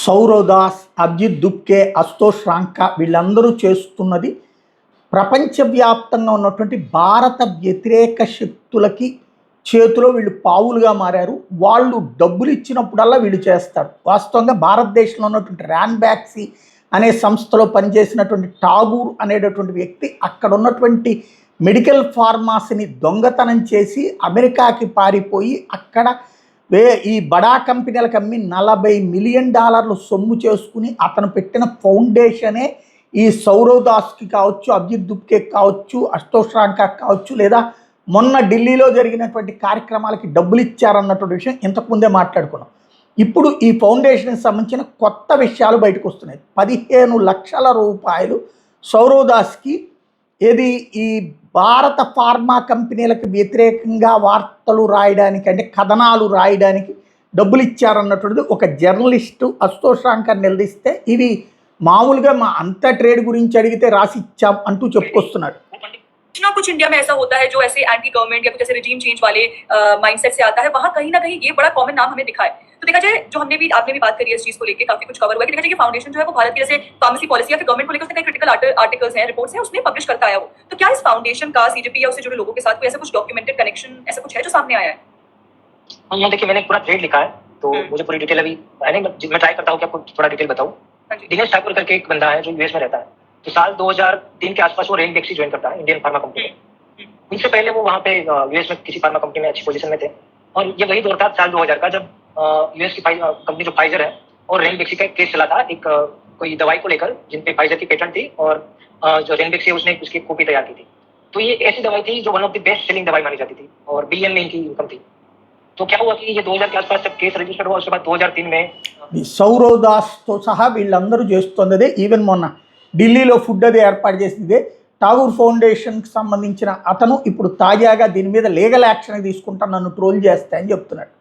సౌరవ్ దాస్, అభిజిత్ దుప్కే, అశుతోష్ రాంకా వీళ్ళందరూ చేస్తున్నది ప్రపంచవ్యాప్తంగా ఉన్నటువంటి భారత వ్యతిరేక శక్తులకి చేతిలో వీళ్ళు పావులుగా మారారు. వాళ్ళు డబ్బులు ఇచ్చినప్పుడల్లా వీళ్ళు చేస్తారు. వాస్తవంగా భారతదేశంలో ఉన్నటువంటి ర్యాన్బ్యాక్సీ అనే సంస్థలో పనిచేసినటువంటి ఠాగూర్ అనేటటువంటి వ్యక్తి అక్కడ ఉన్నటువంటి మెడికల్ ఫార్మాసిని దొంగతనం చేసి అమెరికాకి పారిపోయి అక్కడ ఈ బడా కంపెనీలకు అమ్మి $40 మిలియన్ సొమ్ము చేసుకుని అతను పెట్టిన ఫౌండేషనే ఈ సౌరవ్ దాస్కి కావచ్చు, అభిజిత్ దుప్కేకి కావచ్చు, అశుతోష్ రాంకాకి కావచ్చు, లేదా మొన్న ఢిల్లీలో జరిగినటువంటి కార్యక్రమాలకి డబ్బులు ఇచ్చారన్నటువంటి విషయం ఇంతకుముందే మాట్లాడుకున్నాం. ఇప్పుడు ఈ ఫౌండేషన్కి సంబంధించిన కొత్త విషయాలు బయటకు వస్తున్నాయి. 15 లక్షల రూపాయలు సౌరవ్ దాస్కి ఏది ఈ భారత ఫార్మా కంపెనీలకు వ్యతిరేకంగా వార్తలు రాయడానికి అంటే కథనాలు రాయడానికి డబ్బులు ఇచ్చారన్నటువంటిది ఒక జర్నలిస్టు అశుతోష్ రాంకా నిలదీస్తే ఇవి మామూలుగా మా అంత ట్రేడ్ గురించి అడిగితే రాసి ఇచ్చాం అంటూ చెప్పుకొస్తున్నాడు. कुछ ना कुछ इंडिया में ऐसा होता है जो ऐसे एंटी गवर्नमेंट या कुछ ऐसे रिजीम चेंज वाले माइंडसेट से आता है, वहाँ कहीं ना कहीं ये बड़ा कॉमन नाम हमें दिखा है. तो देखा जाए जो आपने भी बात करी है इस चीज को लेकर काफी कुछ कवर हुआ है कि देखा जाए कि फाउंडेशन जो है वो भारत की जैसे फार्मेसी पॉलिसी या फिर गवर्नमेंट को लेकर उसने कई क्रिटिकल आर्टिकल्स हैं, रिपोर्ट्स हैं, उसने पब्लिश करता आया वो. तो क्या इस फाउंडेशन का सीजेपी या उससे जुड़े लोगों के साथ कोई ऐसा कुछ डॉक्यूमेंटेड कनेक्शन ऐसा कुछ है जो सामने आया है? हाँ, देखिए मैंने पूरा थ्रेड लिखा है तो मुझे पूरी डिटेल अभी मैं ट्राई करता हूँ कि आपको थोड़ा डिटेल बताऊँ. दिनेश ठाकुर करके एक बंदा है जो यूएस में रहता है. तो साल 2003 के आसपास वो रेनबैक्सी ज्वाइन करता है, इंडियन फार्मा कंपनी में. इससे पहले वो वहाँ पे यूएस में किसी फार्मा कंपनी में अच्छी पोजीशन में थे. और ये वही दौर था साल 2000 का जब यूएस की कंपनी जो फाइजर है और रेनबैक्सी का केस चला था एक कोई दवाई को लेकर जिन पे फाइजर की पेटेंट थी और जो रेनबैक्सी है उसने उसकी कॉपी तैयार की थी. तो ये ऐसी दवाई थी जो one of the best selling दवाई मानी जाती थी और बिलियन में इनकी इनकम थी. तो क्या हुआ कि ये 2000 के आसपास जब केस रजिस्टर्ड हुआ उसके बाद 2003 में సౌరవ్ దాస్తో సహా వీళ్ళందరూ చేస్తున్నదే ఈవెన్ మొన్న ఢిల్లీలో ఫుడ్ అది ఏర్పాటు చేసిందే ఠాగూర్ ఫౌండేషన్కి సంబంధించిన అతను ఇప్పుడు తాజాగా దీని మీద లీగల్ యాక్షన్ తీసుకుంటా నన్ను ట్రోల్ చేస్తా అని చెప్తున్నాడు.